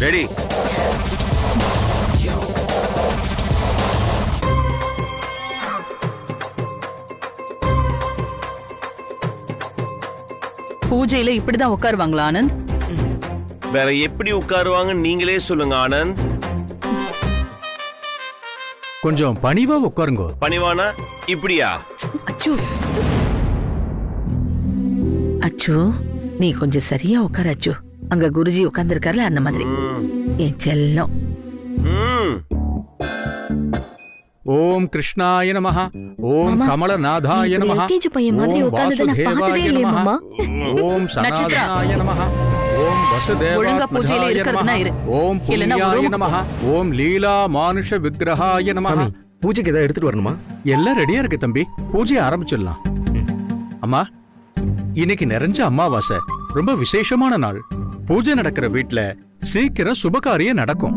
Ready. பூஜையில இப்படிதான் உட்காருவாங்களா ஆனந்த்? வேற எப்படி உட்காருவாங்க நீங்களே சொல்லுங்க ஆனந்த். கொஞ்சம் பணிவா உட்காருங்க. பணிவானா இப்படியா? அச்சு அச்சு, நீ கொஞ்சம் சரியா உட்கார அச்சு. அங்க குருஜி உட்கார்ந்துருக்காருல அந்த மாதிரி. என் செல்லம். ஓம் கிருஷ்ணாய நமஹ. ஓம் கமலநாதாய நமஹ. ஓம் வாசுதேவாய நமஹ. ஓம் சனாதனாய நமஹ. ஓம் வசுதேவாய நமஹ. ஓம் புண்ணியாய நமஹ. ஓம் லீலா மானுஷ விக்கிரகாய நமஹ. பூஜைக்கு ஏதாவது எடுத்துட்டு வரணுமா? எல்லாம் ரெடியா இருக்கு தம்பி, பூஜையை ஆரம்பிச்சிடலாம். அம்மா, இன்னைக்கு நிறைஞ்ச அமாவாசை, ரொம்ப விசேஷமான நாள். பூஜை நடக்கிற வீட்ல சீக்கிரம் சுபகாரியம் நடக்கும்.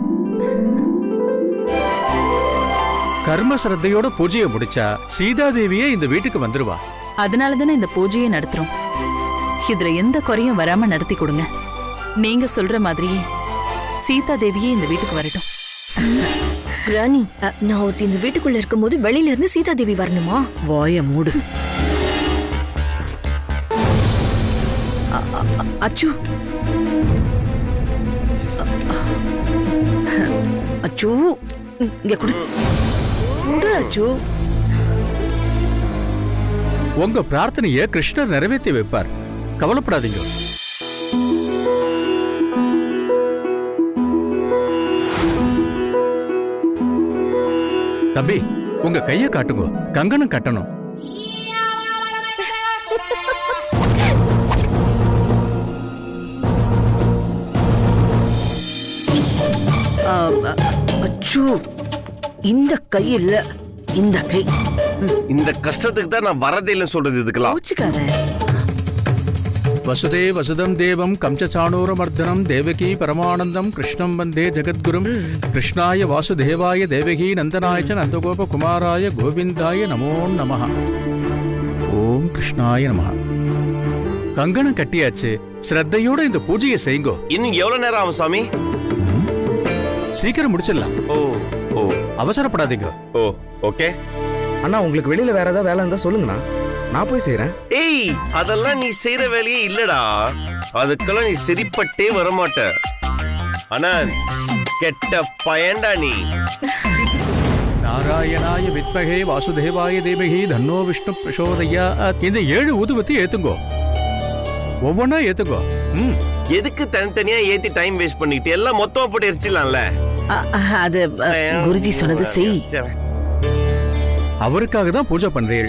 கர்ம சிரத்தையோட பூஜையை முடிச்சா சீதாதேவியே இந்த வீட்டுக்கு வந்துருவா. அதனாலதானே இந்த பூஜையை நடத்துறோம். இதுல எந்த குறையும் வராம நடத்தி கொடுங்க. நீங்க சொல்ற மாதிரியே சீதா தேவியே இந்த வீட்டுக்கு வரட்டும். ராணி, நான் ஒருத்தி இந்த வீட்டுக்குள்ள இருக்கும்போது வெளியில இருந்து சீதா தேவி வரணுமா? வாய மூடு. அச்சு அச்சு, இங்க குடு குடு அச்சு. உங்க பிரார்த்தனைய கிருஷ்ணர் நிறைவேற்றி வைப்பார், கவலைப்படாதீங்க. தம்பி, உங்க கைய காட்டுங்க, கங்கணம் கட்டணும். அச்சு, இந்த கை இல்ல, இந்த கை. இந்த கஷ்டத்துக்கு தான் நான் வரதே சொல்றது. இதுக்கெல்லாம் வசுதே வசுதம் தேவம் கம்சாணூரமர்தனம் தேவகி பரமானந்தம் கிருஷ்ணம் வந்தே ஜெகத்குரும். கிருஷ்ணாய வாசுதேவாய தேவகி நந்தனாய நந்தகோப குமாராய கோவிந்தாய நமோ நமஹ. ஓம் கிருஷ்ணாய நமஹ. கங்கணம் கட்டியாச்சு, ஸ்ரத்தையோட இந்த பூஜையை செய்யுங்கோ. இன்னும் எவ்வளவு நேரம் ஆகும் சாமி? சீக்கிரம் முடிச்சிடலாம். ஓ ஓ, அவசரப்படாதீங்க. ஓ ஓகே. அண்ணா, உங்களுக்கு வெளியில வேற ஏதாவது வேலை இருந்தா சொல்லுங்கண்ணா, நான் போய் செய்யறேன். ஏய், அதெல்லாம் நீ செய்யற வேலையே இல்லடா. அதுக்கெல்லாம் நீ சரிப்பட்டே வரமாட்ட. ஆனந்த், கெட்ட பயன்டா நீ. நாராயணாய வித்மகே வாசுதேவாய தேவகி தன்னோ விஷ்ணு பிரசோதயாத். இந்த 7 ஊதுவத்தி ஏத்துங்கோ, ஒவ்வொன்னா ஏத்துங்கோ. எதுக்கு தனித்தனியா ஏத்தி டைம் வேஸ்ட் பண்ணிட்டு எல்லாம் மொத்தமா போட்டு எரிச்சிடலாம்ல. அது குருஜி சொன்னது செய். அவருக்காக தான் பூஜை பண்றீள்.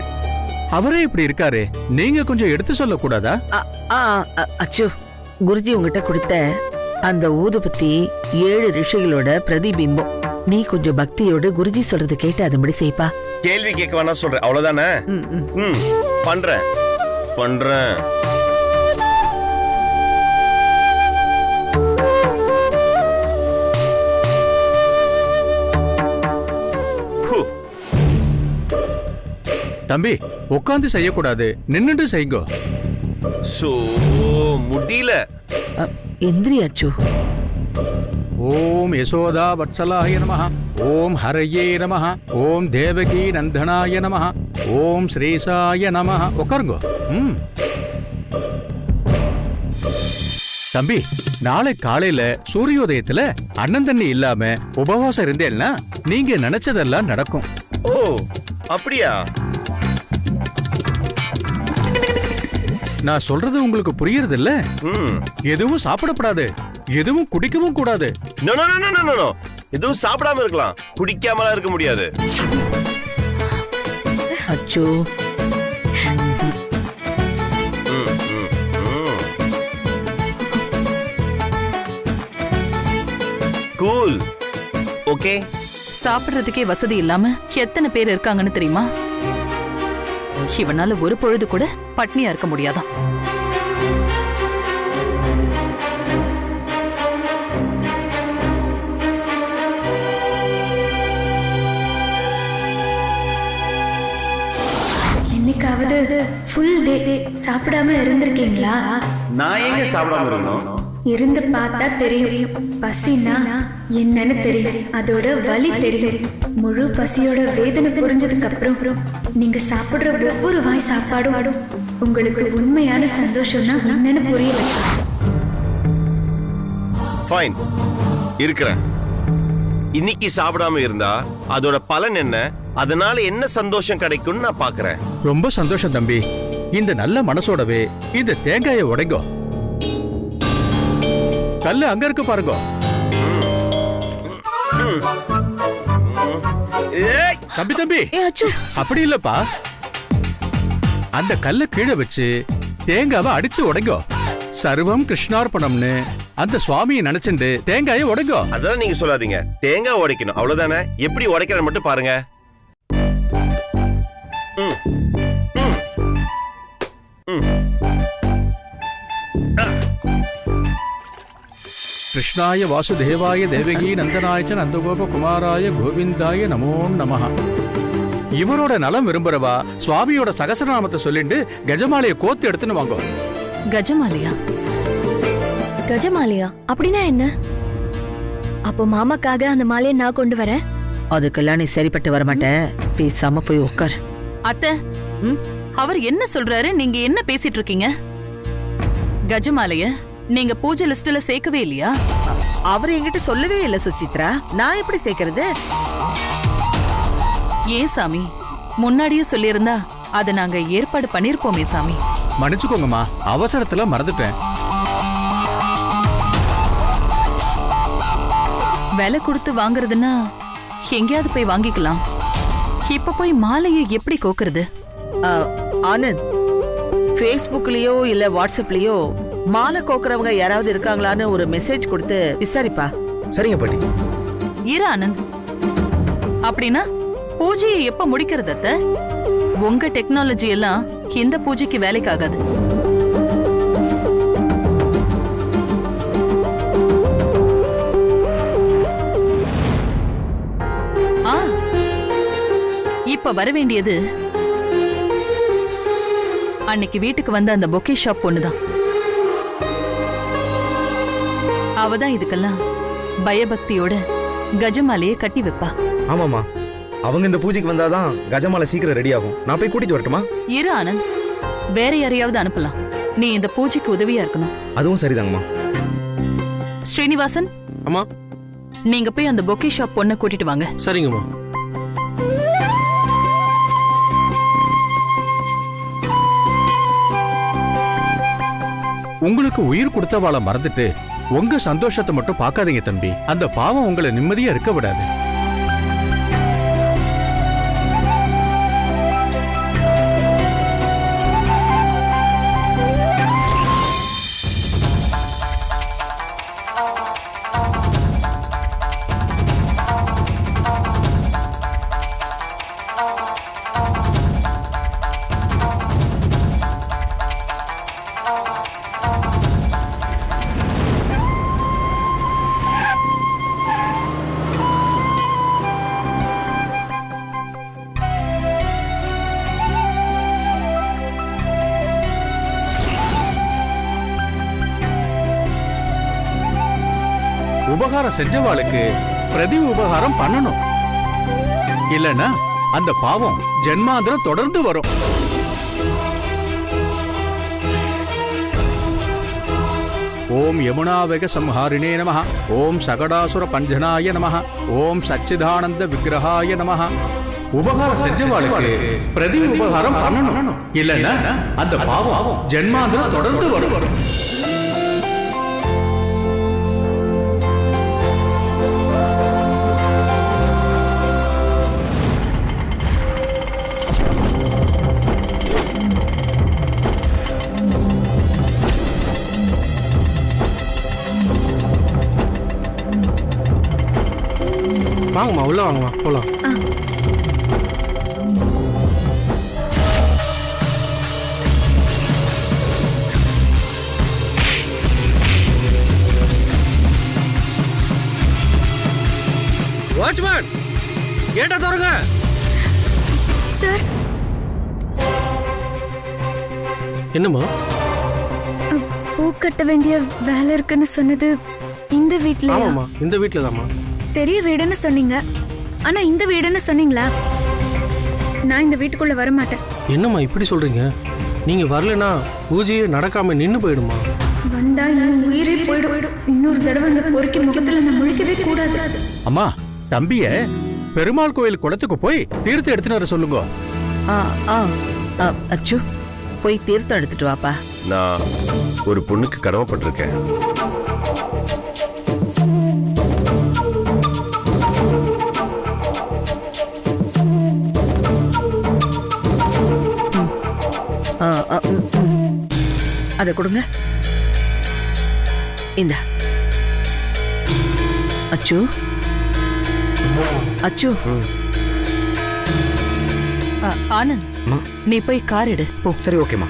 அவரே இப்படி இருக்காரு, நீங்க கொஞ்சம் எடுத்து சொல்ல கூடாதா? அச்சு, குருஜி உங்ககிட்ட கொடுத்த அந்த ஊதுபத்தி 7 ரிஷிகளோட பிரதிபிம்பம். நீ கொஞ்சம் பக்தியோடு குருஜி சொல்றது கேட்டு அதுபடி செய்ப்பா. கேள்வி கேட்க வேணா சொல்ற, அவ்வளவுதானே? பண்றேன் பண்றேன். தம்பி, உட்கார்ந்து செய்யக்கூடாது, நின்னுட்டு செய்யுங்க. சோ முடியல. எந்திரியாச்சு. ஓம் யசோதா வத்சலாய நமஹ. ஓம் ஹரயே நமஹ. ஓம் தேவகி நந்தனாய நமஹ. ஓம் ஸ்ரீசாய நமஹ. உட்காருங்க. தம்பி, நாளை காலையில சூரியோதயத்துல அண்ணன் தண்ணி இல்லாம உபவாசம் இருந்தேன்னா நீங்க நினைச்சதெல்லாம் நடக்கும். ஓ அப்படியா? நான் சொல்றது உங்களுக்கு புரியுறது இல்ல? எதுவும் சாப்பிடப்படாது, எதுவும் குடிக்கவும் கூடாது. எதுவும் சாப்பிடாம இருக்கலாம், குடிக்காமலாம் இருக்க முடியாது. அச்சோ, கூல். ஓகே. சாப்பிடுறதுக்கே வசதி இல்லாம எத்தனை பேர் இருக்காங்கன்னு தெரியுமா? இவனால ஒரு பொழுது கூட பட்னியா இருக்க முடியாதான். என்னைக்காவது ஃபுல் டே சாப்பிடாம இருந்திருக்கீங்களா? நான் எங்க சாப்பிடாம இருக்கணும்? இருந்து பார்த்தா தெரியும். பசினா என்னன்னு தெரியும், அதோட வலி தெரியும். முழு பசியோட வேதனை புரிஞ்சதுக்கு அப்புறம் நீங்க சாப்பிடுற ஒவ்வொரு வாய் சாப்பாடும் உங்களுக்கு உண்மையான சந்தோஷம்னா என்னன்னு புரிய வைக்கும். ஃபைன், இருக்கிறேன். இன்னைக்கு சாப்பிடாம இருந்தா அதோட பலன் என்ன, அதனால என்ன சந்தோஷம் கிடைக்கும்னு நான் பாக்குறேன். ரொம்ப சந்தோஷம் தம்பி. இந்த நல்ல மனசோடவே இந்த தேங்காயை உடைங்கோ. கல்லு அங்க இருக்கு பாருங்க. ஏய், தம்பி அப்படி இல்லப்பா, அந்த கல்ல கீழே வச்சு தேங்காவை அடிச்சு உடைங்கோ. சர்வம் கிருஷ்ணார்பணம்னு அந்த சுவாமியை நினைச்சுண்டு தேங்காயை உடைங்கோ. அதெல்லாம் நீங்க சொல்லாதீங்க, தேங்காய் உடைக்கணும் அவ்வளவுதானே. எப்படி உடைக்கிறேன்னு மட்டும் பாருங்க. கிருஷ்ணாய வாசுதேவாய தேவகி நந்தனாயச்ச நந்தகோப குமாராய கோவிந்தாய நமோ நமஹ. இவரோட நலம் விரும்புறவா சுவாமியோட சகசரநாமத்தை சொல்லிட்டு கஜமாலையை கோத்து எடுத்துன்னு வாங்க. கஜமாலையா? கஜமாலையா அப்படின்னா என்ன? அப்போ மாமாக்காக அந்த மாலையை நான் கொண்டு வரேன். அதுக்கெல்லாம் நீ சரிப்பட்டு வரமாட்ட. பேசாம போய் உட்கார். அத்தை, அவர் என்ன சொல்றாரு, நீங்க என்ன பேசிட்டு இருக்கீங்க? கஜமாலைய நீங்க பூஜை லிஸ்ட்ல சேர்க்கவே இல்லையா? அவர் என்கிட்ட சொல்லவே இல்ல சுசித்ரா. நான் எப்படி சேர்க்கறது? ஏன் சாமி, முன்னாடியே சொல்லியிருந்தா அதை நாங்க ஏற்பாடு பண்ணிருப்போமே சாமி. மன்னிச்சுக்கோங்கம்மா, அவசரத்துல மறந்துட்டேன். விலை கொடுத்து வாங்குறதுன்னா எங்கேயாவது போய் வாங்கிக்கலாம். இப்ப போய் மாலையை எப்படி கோக்குறது? ஆனந்த், ஃபேஸ்புக்லயோ இல்ல வாட்ஸ்அப்லயோ மாலை கோக்குறவங்க யாராவது இருக்காங்களான்னு ஒரு மெசேஜ் கொடுத்து விசாரிப்பா. சரிங்க பாட்டி. இரு ஆனந்த், அப்படின்னா பூஜையை எப்ப முடிக்கிறது அத்தை? உங்க டெக்னாலஜி எல்லாம் இந்த பூஜைக்கு வேலைக்காகாது. இப்ப வர வேண்டியது அன்னைக்கு வீட்டுக்கு வந்த அந்த பொக்கே ஷாப் பொண்ணுதான். அவதான் இதுக்கெல்லாம் பயபக்தியோட கஜமாலையை கட்டி வைப்பா. ஆமாமா, அவங்க இந்த பூஜைக்கு வந்தாதான் கஜமாலை சீக்கிரம் ரெடி ஆகும். நான் போய் கூட்டிட்டு வரட்டுமா? இரு ஆனந்த், வேற யாரையாவது அனுப்பலாம். நீ இந்த பூஜைக்கு உதவியா இருக்கணும். அதுவும் சரிதாங்கம்மா. ஸ்ரீனிவாசன், அம்மா நீங்க போய் அந்த பொக்கே ஷாப் பொண்ணை கூட்டிட்டு வாங்க. சரிங்கம்மா. உங்களுக்கு உயிர் கொடுத்தவாளை மறந்துட்டு உங்க சந்தோஷத்தை மட்டும் பார்க்காதீங்க தம்பி. அந்த பாவம் உங்களை நிம்மதியா இருக்க விடாது. உபகாரம் செஞ்சவாளுக்கு பிரதி உபகாரம் பண்ணணும். இல்லனா அந்த பாவம் ஜென்மாந்திரம் தொடர்ந்து வரும். ஓம் யமுனாவேக சம்ஹாரிணே நமஹ. ஓம் சகடாசுர பஞ்சனாய நமஹ. ஓம் சச்சிதானந்த விக்கிரகாய நமஹ. உபகாரம் செஞ்சவாளுக்கு பிரதி உபகாரம் பண்ணணும். இல்லனா அந்த பாவம் ஜென்மாந்திரம் தொடர்ந்து வரும். வாங்கம்மா, உள்ள வாங்கம்மா, போலாம். வாட்ச்மேன், கேட்ட தரங்க சார். என்னம்மா? பூ கட்ட வேண்டிய வேலை இருக்குன்னு சொன்னது இந்த வீட்லயா? ஆமாம்மா, இந்த வீட்டில் தான்மா. பெரிய வீடுன்னு சொன்னீங்க, ஆனா இந்த வீடுன்னு சொன்னீங்களா? நான் இந்த வீட்டுக்குள்ள வர மாட்டேன். என்னம்மா இப்படி சொல்றீங்க? நீங்க வரலனா பூஜையே நடக்காம நின்னு போயிடுமா? வந்தா என் உயிரே போயிடும். இன்னொரு தடவை அந்த பொறுக்கி முகத்துல நான் முழிக்கவே கூடாது. அம்மா, தம்பிய பெருமாள் கோயில் குளத்துக்கு போய் தீர்த்தம் எடுத்துன்னு வர சொல்லுங்க. ஆ ஆ ஆ, அச்சு போய் தீர்த்தம் எடுத்துட்டு வாப்பா. நான் ஒரு பொண்ணுக்கு கடமைப்பட்டிருக்கேன். அத கொடுங்க. இந்த அச்சு அச்சு ஆனந்த், நீ போய் கார் எடு போ. சரி, ஓகேம்மா.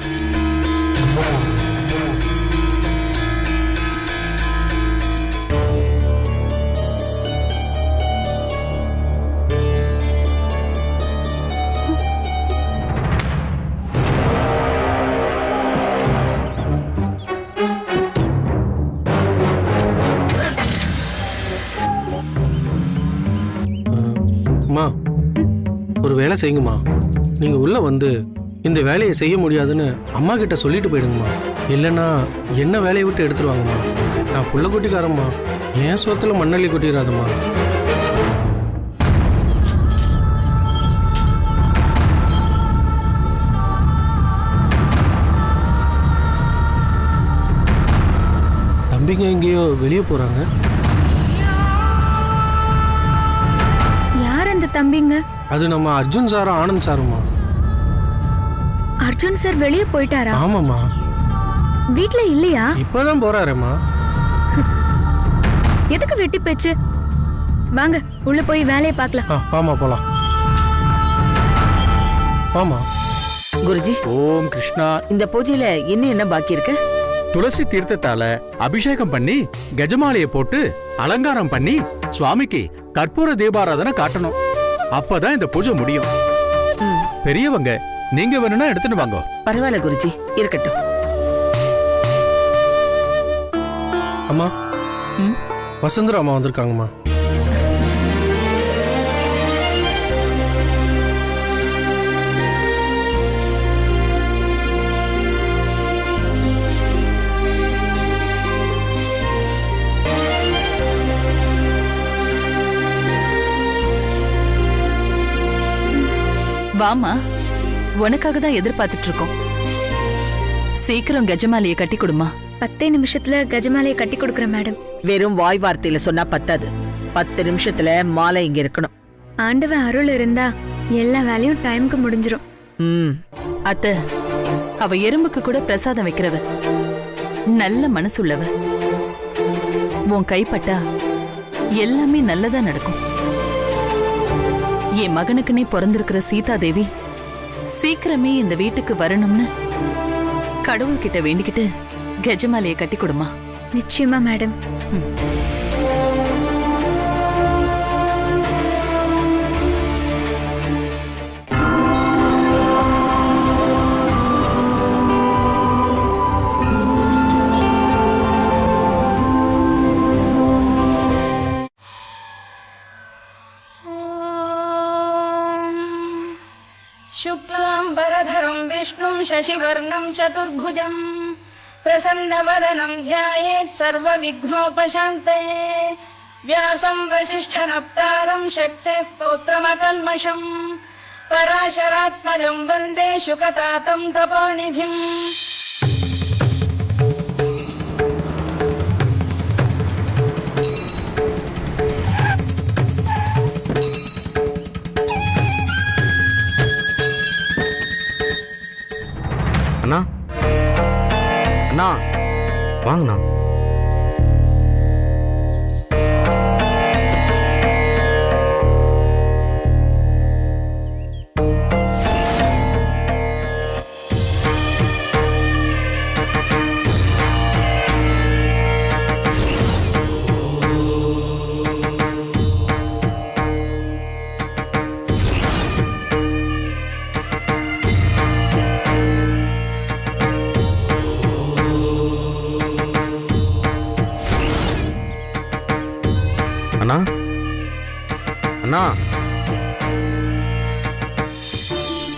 அம்மா, ஒரு வேலை செய்யுங்கம்மா. நீங்க உள்ள வந்து இந்த வேலையை செய்ய முடியாதுன்னு அம்மா கிட்ட சொல்லிட்டு போயிடுங்கம்மா. இல்லைன்னா என்ன வேலையை விட்டு எடுத்துருவாங்கம்மா. நான் புள்ள குட்டிக்காரம்மா, என் சொத்துல மண்ணள்ளி கொட்டிடாதம்மா. தம்பிங்க எங்கேயோ வெளியே போறாங்க. யார் அந்த தம்பிங்க? அது நம்ம அர்ஜுன் சாரும் ஆனந்த் சாருமா. அர்ஜுன் சார் வெளியே போயிட்டாரா? ஆமாம்மா. வீட்ல இல்லையா? இப்பதான் போறாரேம்மா. எதுக்கு வெட்டி பேச்சு? வாங்க உள்ள போய் வேலையை பார்க்கலாம். ஆமா, போலாம். ஆமா. குருஜி, ஓம் கிருஷ்ணா. இந்த பூஜையில இன்னும் என்ன பாக்கி இருக்கு? துளசி தீர்த்தத்தால அபிஷேகம் பண்ணி கஜமாலையை போட்டு அலங்காரம் பண்ணி சுவாமிக்கு கற்பூர தீபாராதனை காட்டணும். அப்பதான் இந்த பூஜை முடியும். பெரியவங்க, நீங்க வேணும்னா எடுத்துட்டு வாங்க. பரவாயில்ல குருஜி, இருக்கட்டும். அம்மா, வசுந்தரா அம்மா வந்திருக்காங்கம்மா. வாமா, உனக்காக தான் எதிர்பார்த்துட்டு இருக்கோம். சீக்கிரம் கஜமாலையை கட்டி கொடுமா. 10 நிமிஷத்துல கஜமாலையை கட்டி கொடுக்குறேன் மேடம். வெறும் வாய் வார்த்தையில சொன்னா பத்தாது. 10 நிமிஷத்துல மாலை இங்க இருக்கணும். ஆண்டவன் அருள் இருந்தா எல்லா வேலையும் டைமுக்கு முடிஞ்சிரும். அத்தை, அவ எறும்புக்கு கூட பிரசாதம் வைக்கிறவ, நல்ல மனசுள்ளவ. உன் கைப்பட்டா எல்லாமே நல்லதா நடக்கும். என் மகனுக்குன்னே பிறந்திருக்கிற சீதா தேவி சீக்கிரமே இந்த வீட்டுக்கு வரணும்னு கடவுள்கிட்ட வேண்டிக்கிட்டு கஜமாலையை கட்டி கொடுமா. நிச்சயமா மேடம். शुक्लाम्बरधरं विष्णुं शशिवर्णं चतुर्भुजं प्रसन्नवदनं ध्यायेत् सर्वविघ्नोपशान्तये व्यासं वसिष्ठनप्तारं शक्तेः पौत्रमकल्मषं पराशरात्मजं वन्दे शुकतातं तपोनिधिम्. அண்ணா, அண்ணா, வாங்கண்ணா. அண்ணா அண்ணா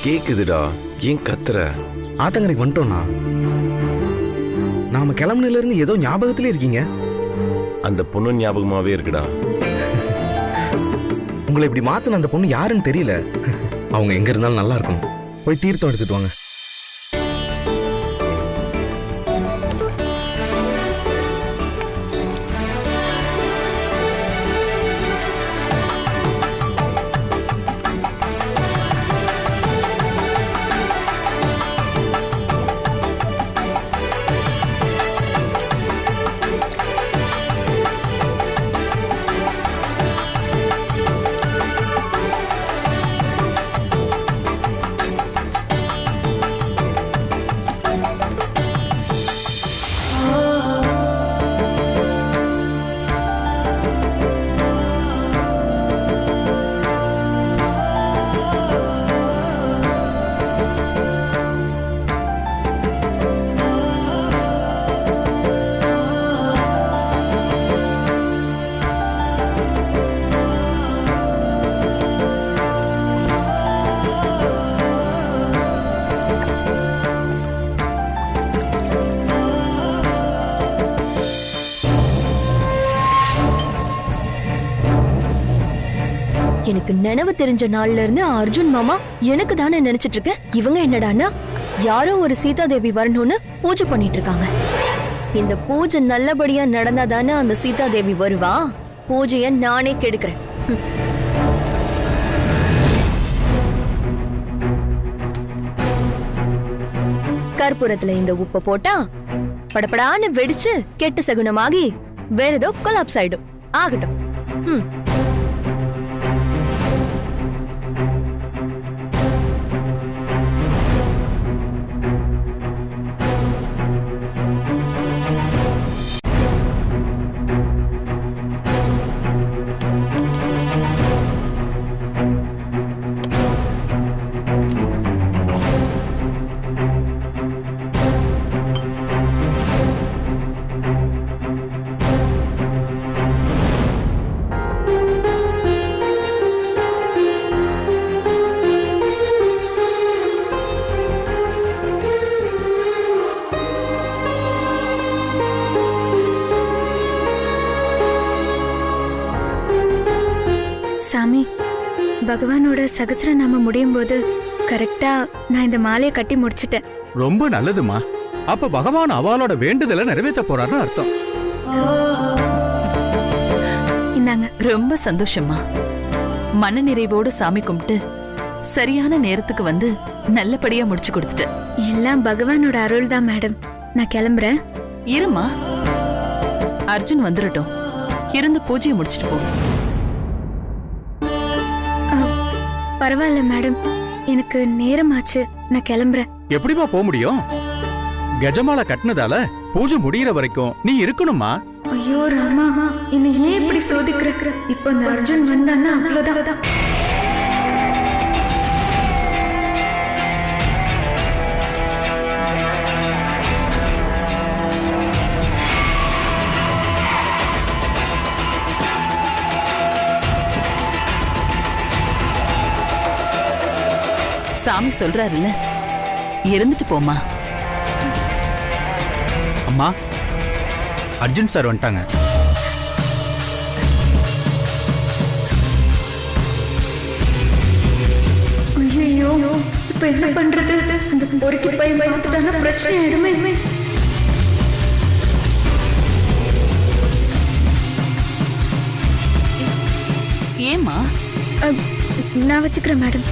கேக்குதுடா, ஏன் கத்துற? ஆத்தங்கரைக்கு வந்துட்டோண்ணா. நாம கிளம்புனில இருந்து ஏதோ ஞாபகத்திலே இருக்கீங்க. அந்த பொண்ணு ஞாபகமாவே இருக்குடா. உங்களை இப்படி மாத்தின அந்த பொண்ணு யாருன்னு தெரியல. அவங்க எங்க இருந்தாலும் நல்லா இருக்கும். போய் தீர்த்தம் எடுத்துட்டு வாங்க. எனக்கு நினைவு தெரிஞ்ச நாள்ல இருந்து அர்ஜுன் மாமா எனக்கு தானே நினைச்சிட்டு இருக்கேன். இவங்க என்னடான்னா யாரோ ஒரு சீதா தேவி வரணும்னு பூஜை பண்ணிட்டு இருக்காங்க. இந்த பூஜை நல்லபடியா நடந்தாதானே அந்த சீதா தேவி வருவா. பூஜைய நானே கெடுக்கிறேன். கற்பூரத்துல இந்த உப்பை போட்டா படப்படான்னு வெடிச்சு கெட்ட சகுனமாகி வேற ஏதோ கொலாப்ஸ் ஆயிடும். ஆகட்டும். சாமி, பகவானோட சகஸ்ரநாமம் முடியும் போது கரெக்டா நான் இந்த மாலையை கட்டி முடிச்சிட்டேன். ரொம்ப நல்லதுமா. அப்ப பகவான் அவளோட வேண்டுதலை நிறைவேற்ற போறாருன்னு அர்த்தம். இந்தாங்க. ரொம்ப சந்தோஷமா. மன நிறைவோடு சாமி கும்பிட்டு சரியான நேரத்துக்கு வந்து நல்லபடியா முடிச்சு கொடுத்துட்டேன். எல்லாம் பகவானோட அருள் தான் மேடம். நான் கிளம்புறேன். இருமா, அர்ஜுன் வந்துடட்டும். இருந்து பூஜையை முடிச்சிட்டு போ. பரவாயில்ல மேடம், எனக்கு நேரமாச்சு. நான் கிளம்புறேன். எப்படிமா போக முடியும்? கஜமாலை கட்டினதால பூஜை முடியற வரைக்கும் நீ இருக்கணுமா? ஐயோ ராமா, என்ன ஏன் இப்படி சோதிக்கிற? இப்போ இந்த அர்ஜுன் வந்தான்னா அவ்வளவுதான். சாமி சொல்றாருல்ல, இருந்துட்டு போமா. அம்மா, அர்ஜுன் சார் வந்துட்டாங்க. ஐயோ, இப்ப என்ன பண்றது? அந்த பொறுக்கி பையன் பார்த்துட்டானா பிரச்சனை ஆயிடுமே. ஏமா? நான் வச்சுக்கிறேன் மேடம்.